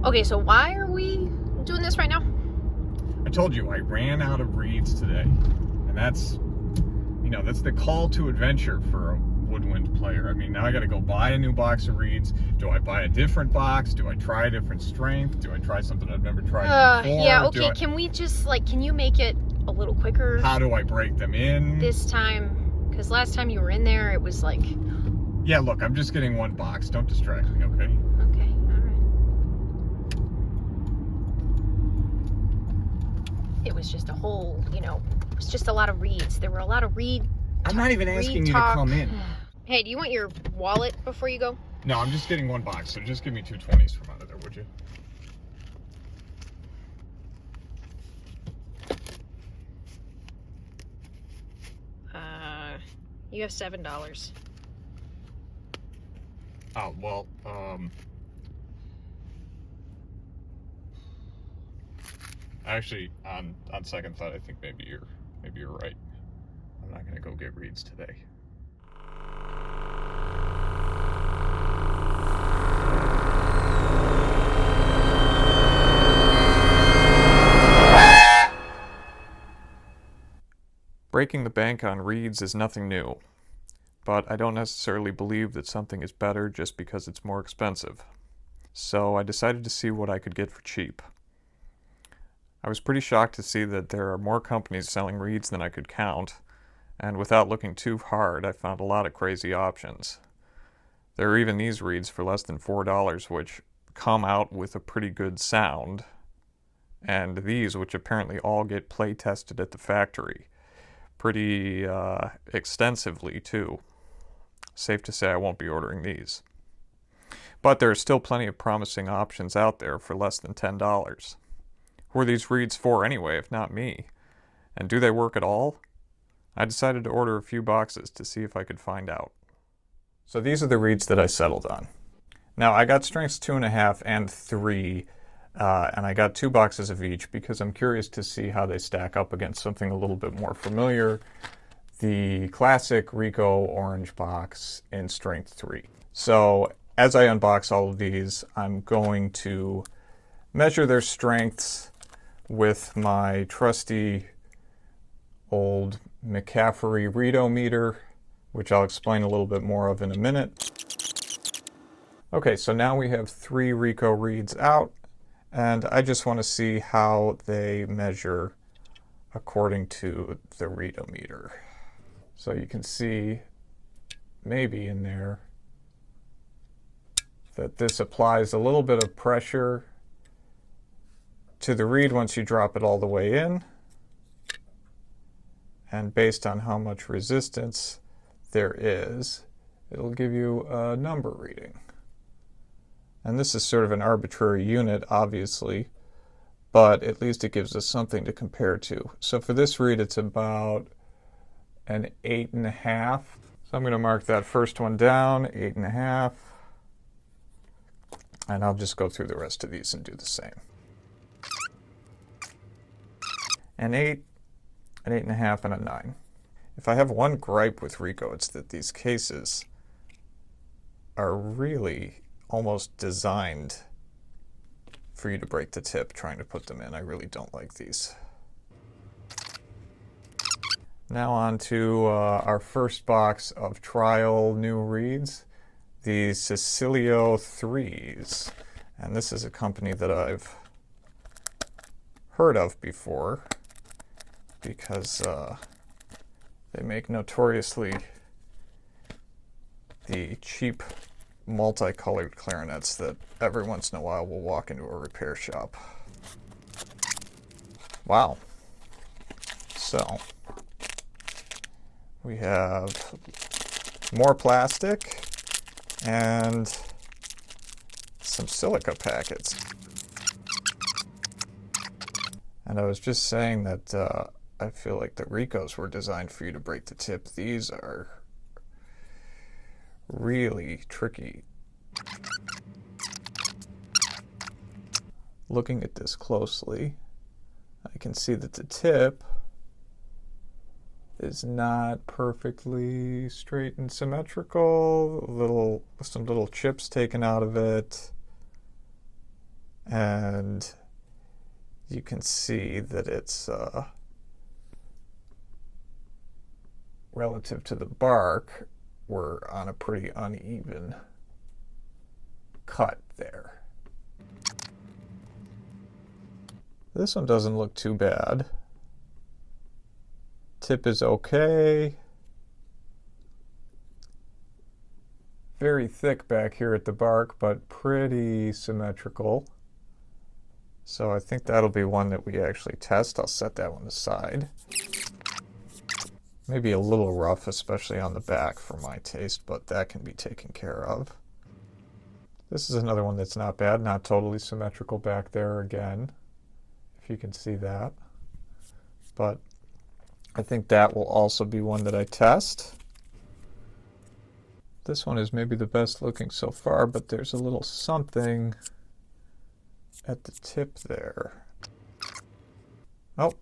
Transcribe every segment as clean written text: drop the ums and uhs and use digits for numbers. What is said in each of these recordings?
Okay, so why are we doing this right now? I told you I ran out of reeds today, and that's the call to adventure for a woodwind player. I mean, now I got to go buy a new box of reeds. Do I buy a different box? Do I try a different strength? Do I try something I've never tried before? Yeah, okay, can we just, can you make it a little quicker? How do I break them in? This time, because last time you were in there, it was like... Yeah, look, I'm just getting one box. Don't distract me, okay? Okay, all right. It was just a whole, it was just a lot of reeds. There were a lot of I'm not even asking you to come in. Hey, do you want your wallet before you go? No, I'm just getting one box, so just give me 2 20s from under there, would you? You have $7. Oh, well, actually, on second thought, I think maybe you're right. I'm not gonna go get reeds today. Breaking the bank on reeds is nothing new, but I don't necessarily believe that something is better just because it's more expensive. So I decided to see what I could get for cheap. I was pretty shocked to see that there are more companies selling reeds than I could count, and without looking too hard, I found a lot of crazy options. There are even these reeds for less than $4, which come out with a pretty good sound, and these, which apparently all get play tested at the factory. Pretty extensively, too. Safe to say I won't be ordering these. But there are still plenty of promising options out there for less than $10. Who are these reeds for anyway, if not me? And do they work at all? I decided to order a few boxes to see if I could find out. So these are the reeds that I settled on. Now I got strengths 2.5 and 3, and I got 2 boxes of each because I'm curious to see how they stack up against something a little bit more familiar, the classic Ricoh orange box in strength 3. So as I unbox all of these, I'm going to measure their strengths with my trusty old Maccaferri Reed-O-Meter, which I'll explain a little bit more of in a minute. Okay, so now we have 3 Ricoh reeds out, and I just want to see how they measure according to the Reed-O-Meter. So you can see maybe in there that this applies a little bit of pressure to the reed once you drop it all the way in. And based on how much resistance there is, it'll give you a number reading. And this is sort of an arbitrary unit, obviously, but at least it gives us something to compare to. So for this reed, it's about an 8.5. So I'm going to mark that first one down, 8.5. And I'll just go through the rest of these and do the same. An 8, an 8.5, and a 9. If I have one gripe with Ricoh, it's that these cases are really almost designed for you to break the tip trying to put them in. I really don't like these. Now on to our first box of trial new reeds, the Cecilio 3s. And this is a company that I've heard of before because they make notoriously the cheap multicolored clarinets that every once in a while will walk into a repair shop. Wow. So we have more plastic and some silica packets. And I was just saying that I feel like the Ricohs were designed for you to break the tip. These are really tricky. Looking at this closely, I can see that the tip is not perfectly straight and symmetrical. Some little chips taken out of it. and you can see that it's relative to the bark, we're on a pretty uneven cut there. This one doesn't look too bad. Tip is okay. Very thick back here at the bark, but pretty symmetrical. So I think that'll be one that we actually test. I'll set that one aside. Maybe a little rough, especially on the back for my taste, but that can be taken care of. This is another one that's not bad, not totally symmetrical back there again, if you can see that. But I think that will also be one that I test. This one is maybe the best looking so far, but there's a little something at the tip there. Oh,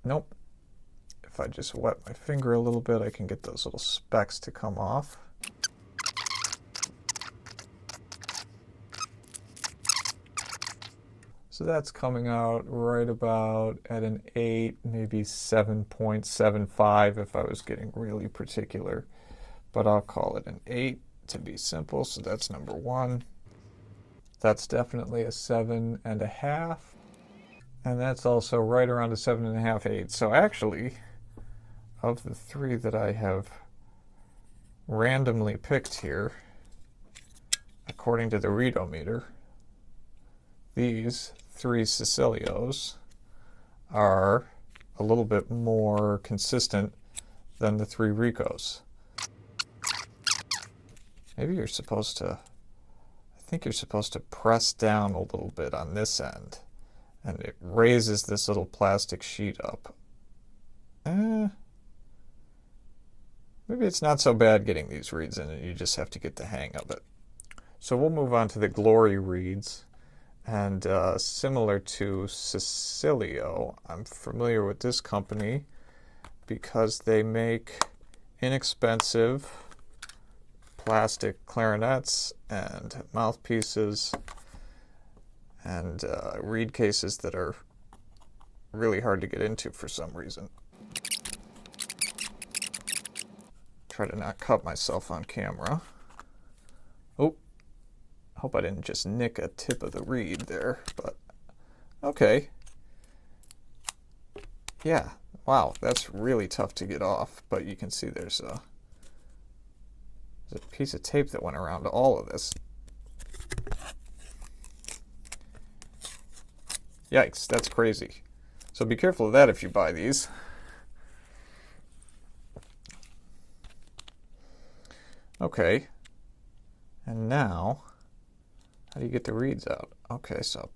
nope. If I just wet my finger a little bit, I can get those little specks to come off. So that's coming out right about at an 8, maybe 7.75 if I was getting really particular. But I'll call it an 8 to be simple, so that's number 1. That's definitely a 7.5. And that's also right around a 7.5, 8. So actually, of the 3 that I have randomly picked here, according to the Reed-O-Meter, these 3 Cecilios are a little bit more consistent than the 3 Ricohs. Maybe you're supposed to, I think you're supposed to press down a little bit on this end, and it raises this little plastic sheet up. Maybe it's not so bad getting these reeds in, and you just have to get the hang of it. So we'll move on to the Glory reeds. And similar to Cecilio, I'm familiar with this company because they make inexpensive plastic clarinets and mouthpieces and reed cases that are really hard to get into for some reason. Try to not cut myself on camera. Oh. Hope I didn't just nick a tip of the reed there, but okay. Yeah, wow, that's really tough to get off, but you can see there's a piece of tape that went around all of this. Yikes, that's crazy. So be careful of that if you buy these. Okay, and now, how do you get the reeds out? Okay, so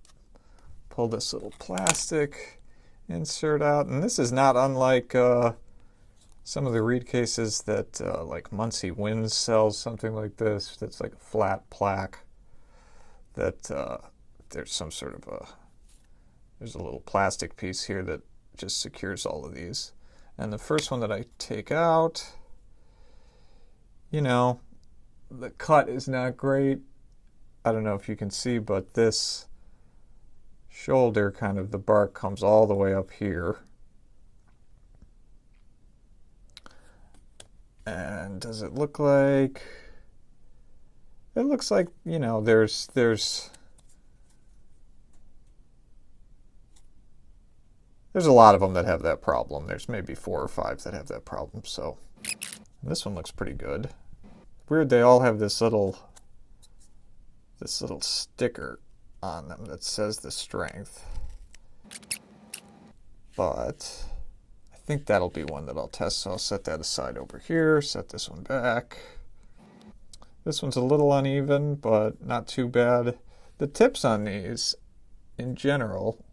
pull this little plastic insert out, and this is not unlike some of the reed cases that like Muncie Winds sells something like this. That's like a flat plaque that there's some sort of there's a little plastic piece here that just secures all of these. And the first one that I take out, you know, the cut is not great. I don't know if you can see, but this shoulder, kind of the bark comes all the way up here. And does it look like, it looks like, you know, there's a lot of them that have that problem. There's maybe 4 or 5 that have that problem. So this one looks pretty good. Weird, they all have this little sticker on them that says the strength. But I think that'll be one that I'll test, so I'll set that aside over here, set this one back. This one's a little uneven, but not too bad. The tips on these, in general,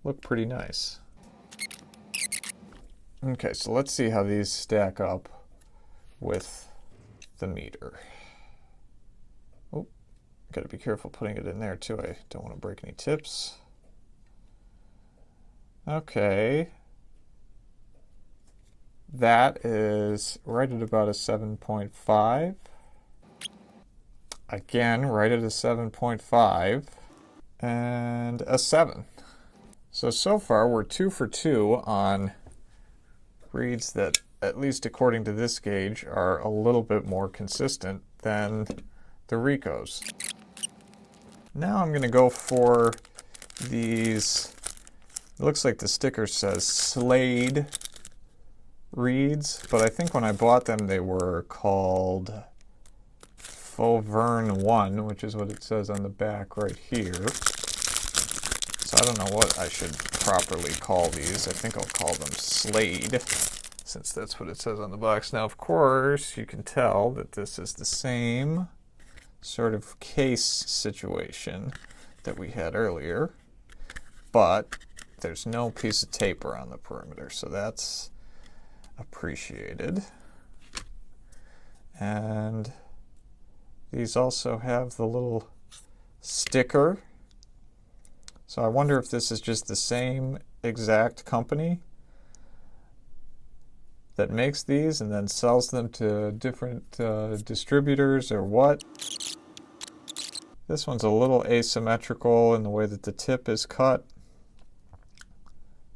look pretty nice. Okay, so let's see how these stack up with the meter. Oh, gotta be careful putting it in there too. I don't want to break any tips. Okay. That is right at about a 7.5. Again, right at a 7.5. and a 7. So far we're 2 for 2 on reeds that, at least according to this gauge, are a little bit more consistent than the Ricohs. Now I'm going to go for these, it looks like the sticker says Slade reeds, but I think when I bought them they were called Fauverne 1, which is what it says on the back right here. So I don't know what I should properly call these. I think I'll call them Slade, since that's what it says on the box. Now, of course, you can tell that this is the same sort of case situation that we had earlier, but there's no piece of tape around the perimeter, so that's appreciated. And these also have the little sticker. So I wonder if this is just the same exact company that makes these and then sells them to different distributors or what. This one's a little asymmetrical in the way that the tip is cut.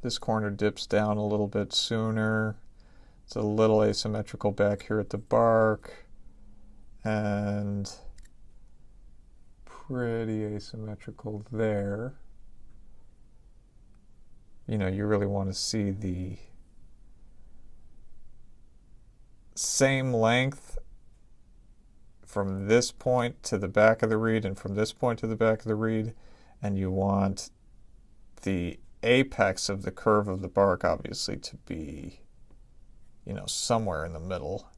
This corner dips down a little bit sooner. It's a little asymmetrical back here at the bark, and pretty asymmetrical there. You know, you really want to see the same length from this point to the back of the reed and from this point to the back of the reed, and you want the apex of the curve of the bark obviously to be, you know, somewhere in the middle.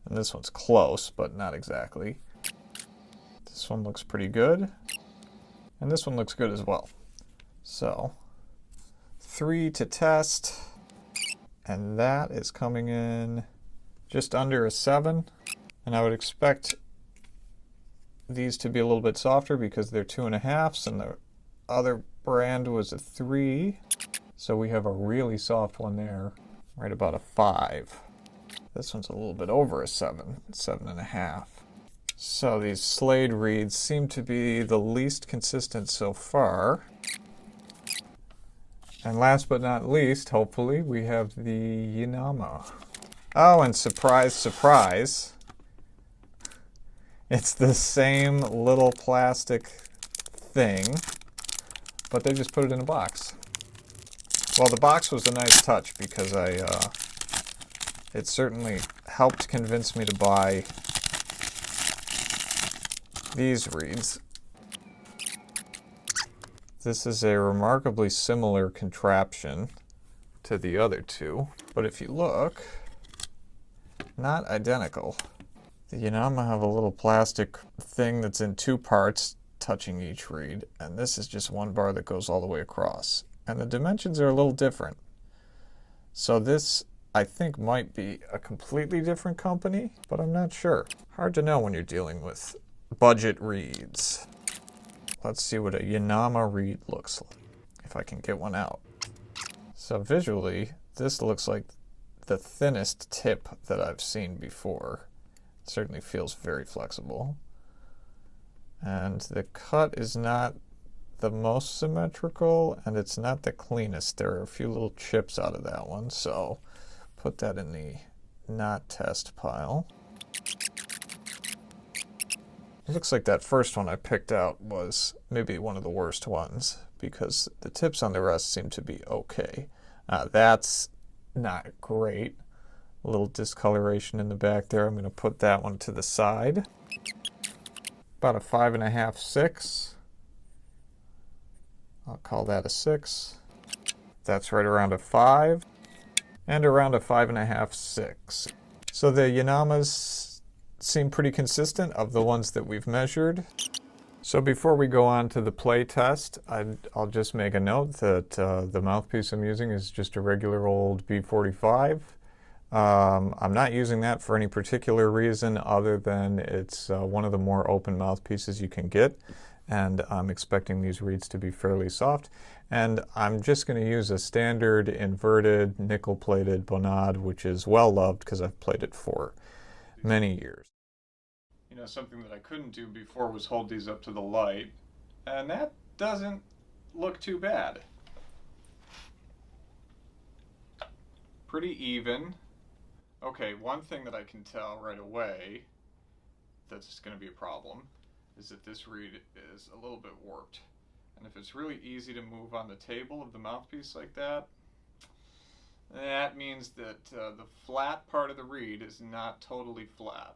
And this one's close, but not exactly. This one looks pretty good, and this one looks good as well. So 3 to test, and that is coming in just under a 7, and I would expect these to be a little bit softer because they're 2.5s, and the other brand was a 3, so we have a really soft one there, right about a 5. This one's a little bit over a 7, 7.5. So these Slade reeds seem to be the least consistent so far. And last but not least, hopefully, we have the Yinama. Oh, and surprise, surprise, it's the same little plastic thing, but they just put it in a box. Well, the box was a nice touch because it certainly helped convince me to buy these reeds. This is a remarkably similar contraption to the other two, but if you look, not identical. The Yanama have a little plastic thing that's in 2 parts touching each reed, and this is just 1 bar that goes all the way across. And the dimensions are a little different. So this, I think, might be a completely different company, but I'm not sure. Hard to know when you're dealing with budget reeds. Let's see what a Yanama reed looks like, if I can get one out. So visually, this looks like the thinnest tip that I've seen before. It certainly feels very flexible. And the cut is not the most symmetrical, and it's not the cleanest. There are a few little chips out of that one, so put that in the not test pile. It looks like that first one I picked out was maybe one of the worst ones because the tips on the rest seem to be okay. That's not great. A little discoloration in the back there. I'm going to put that one to the side. About a 5.5, 6. I'll call that a 6. That's right around a 5. And around a 5.5, 6. So the Yinamas seem pretty consistent of the ones that we've measured. So before we go on to the play test, I'll just make a note that the mouthpiece I'm using is just a regular old B45. I'm not using that for any particular reason other than it's one of the more open mouthpieces you can get, and I'm expecting these reeds to be fairly soft. And I'm just going to use a standard inverted nickel-plated Bonade, which is well loved because I've played it for many years. You know, something that I couldn't do before was hold these up to the light, and that doesn't look too bad. Pretty even. Okay, one thing that I can tell right away that's going to be a problem is that this reed is a little bit warped. And if it's really easy to move on the table of the mouthpiece like that, that means that the flat part of the reed is not totally flat.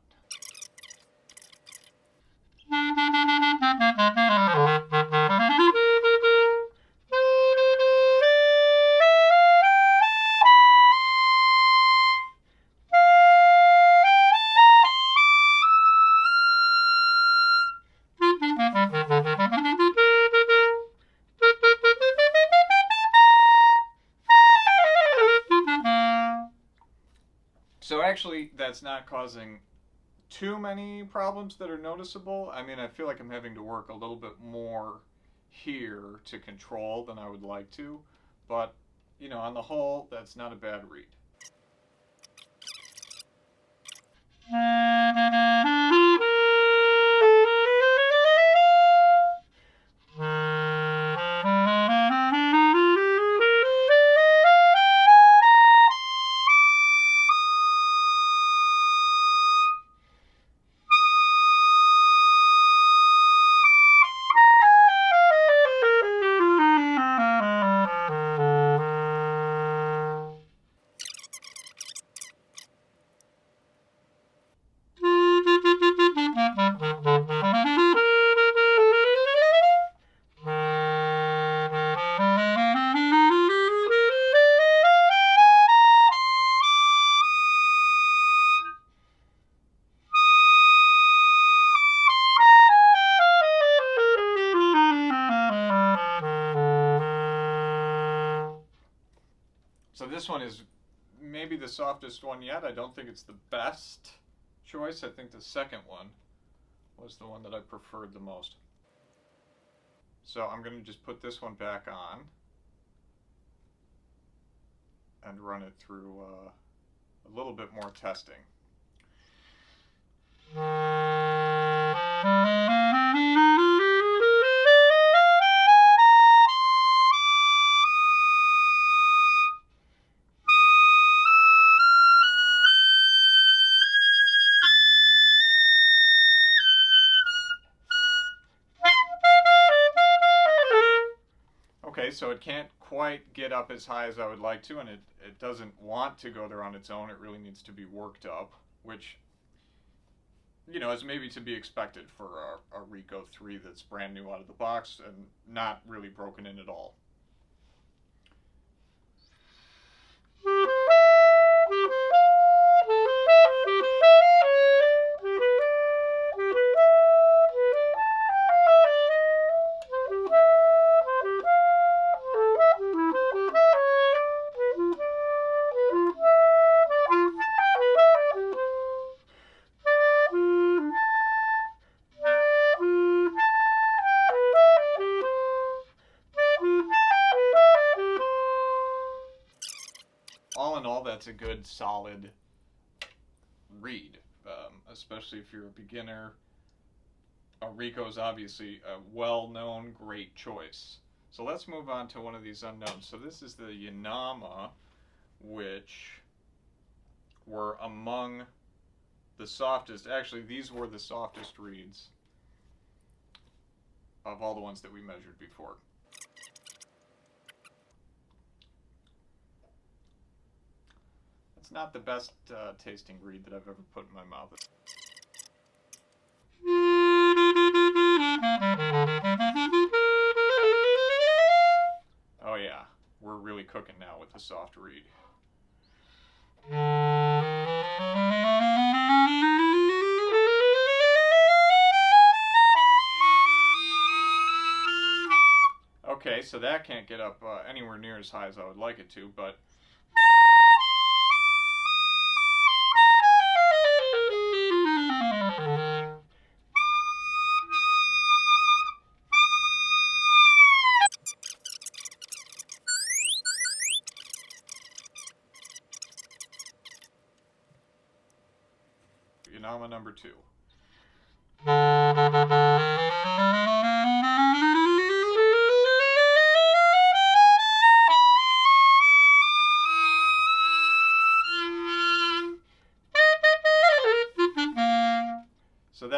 So actually, that's not causing too many problems that are noticeable. I mean, I feel like I'm having to work a little bit more here to control than I would like to, but, you know, on the whole, that's not a bad reed. So this one is maybe the softest one yet. I don't think it's the best choice. I think the second one was the one that I preferred the most. So I'm going to just put this one back on and run it through a little bit more testing. Okay, so it can't quite get up as high as I would like to, and it doesn't want to go there on its own. It really needs to be worked up, which, you know, is maybe to be expected for a Ricoh 3 that's brand new out of the box and not really broken in at all. All in all, that's a good, solid reed, especially if you're a beginner. A Ricoh is obviously a well-known, great choice. So let's move on to one of these unknowns. So this is the Yanama, which were among the softest. Actually, these were the softest reeds of all the ones that we measured before. It's not the best tasting reed that I've ever put in my mouth. Oh yeah, we're really cooking now with the soft reed. Okay, so that can't get up anywhere near as high as I would like it to, but Yinama number 2.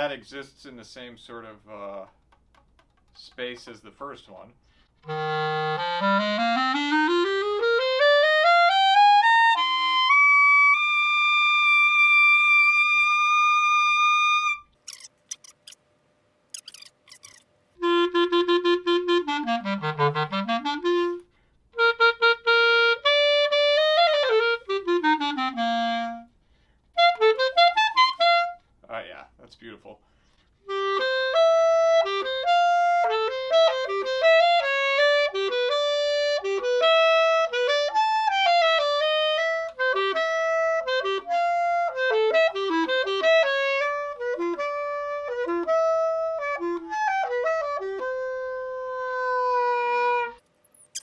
that exists in the same sort of space as the first one. Oh yeah, that's beautiful.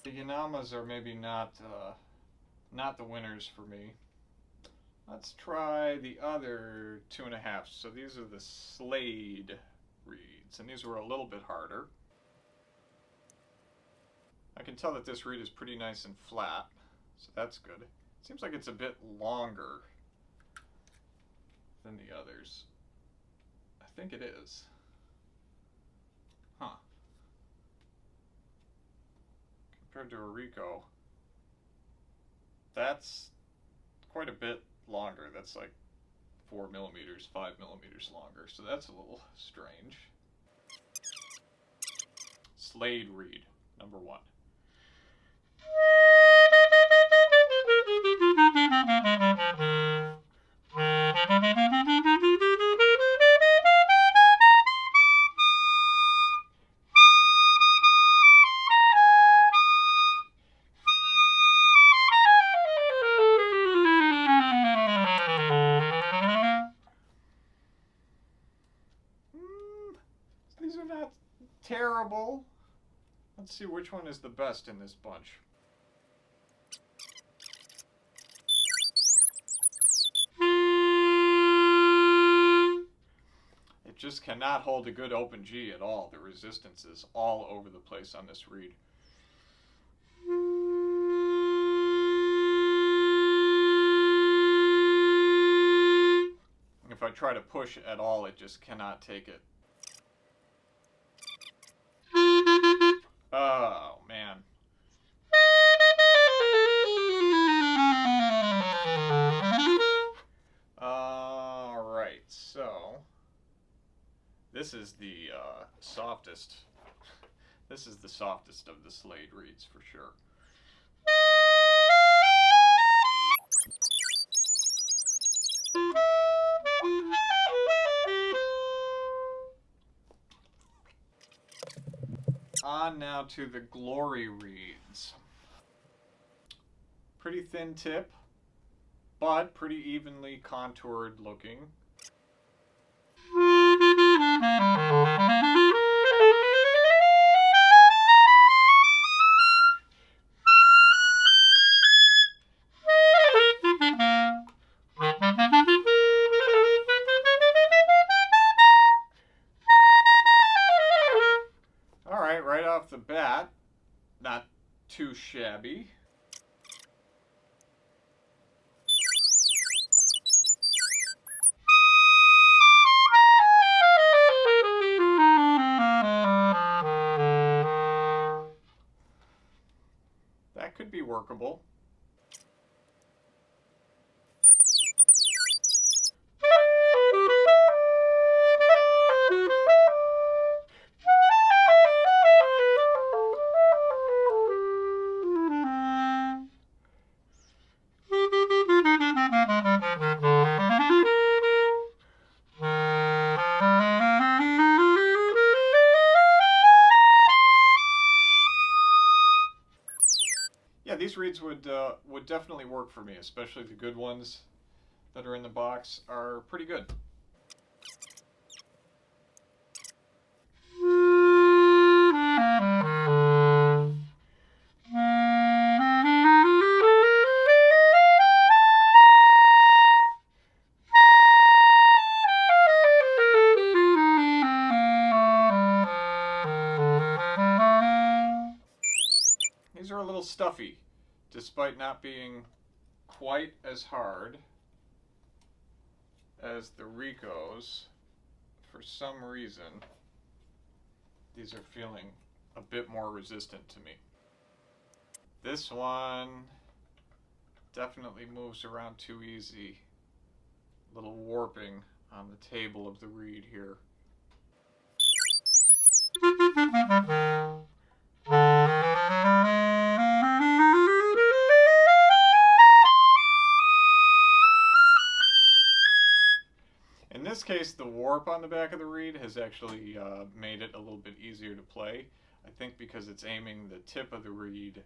The Yinamas are maybe not the winners for me. Let's try the other 2.5. So these are the Slade reeds, and these were a little bit harder. I can tell that this reed is pretty nice and flat, so that's good. It seems like it's a bit longer than the others. I think it is. Huh. Compared to a Ricoh, that's quite a bit longer. That's like 4 millimeters, 5 millimeters longer, so that's a little strange. Slade reed, number 1. These are not terrible. Let's see which one is the best in this bunch. It just cannot hold a good open G at all. The resistance is all over the place on this reed. If I try to push at all, it just cannot take it. Oh, man. Alright, so this is the softest. This is the softest of the Slade reeds for sure. On now to the Glory reeds. Pretty thin tip, but pretty evenly contoured looking. Alright, right off the bat, not too shabby. That could be workable. Yeah, these reeds would definitely work for me, especially the good ones that are in the box are pretty good. These are a little stuffy, despite not being quite as hard as the Ricohs for some reason, these are feeling a bit more resistant to me. This one definitely moves around too easy. A little warping on the table of the reed here. In this case, the warp on the back of the reed has actually made it a little bit easier to play. I think because it's aiming the tip of the reed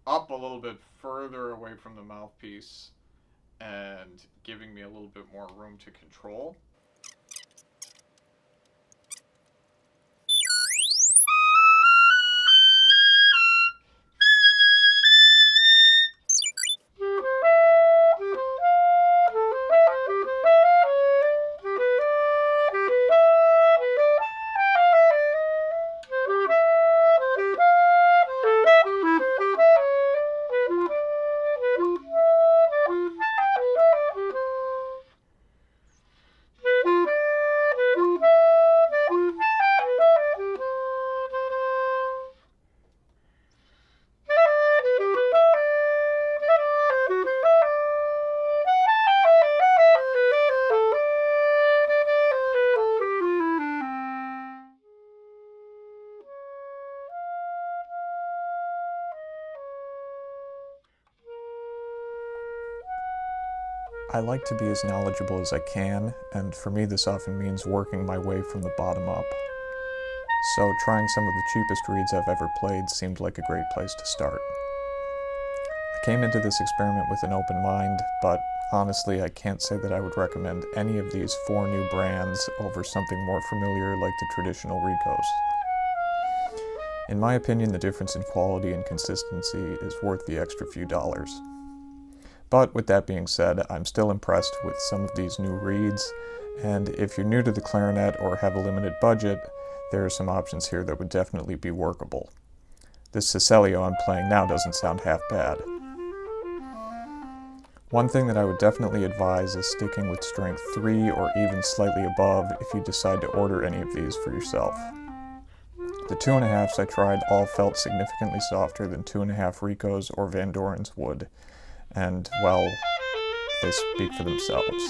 up a little bit further away from the mouthpiece and giving me a little bit more room to control. I like to be as knowledgeable as I can, and for me this often means working my way from the bottom up. So trying some of the cheapest reeds I've ever played seemed like a great place to start. I came into this experiment with an open mind, but honestly I can't say that I would recommend any of these 4 new brands over something more familiar like the traditional Ricohs. In my opinion, the difference in quality and consistency is worth the extra few dollars. But with that being said, I'm still impressed with some of these new reeds, and if you're new to the clarinet or have a limited budget, there are some options here that would definitely be workable. This Cecilio I'm playing now doesn't sound half bad. One thing that I would definitely advise is sticking with strength 3 or even slightly above if you decide to order any of these for yourself. The 2.5s I tried all felt significantly softer than 2.5 Ricohs or Van Doren's would, and, well, they speak for themselves.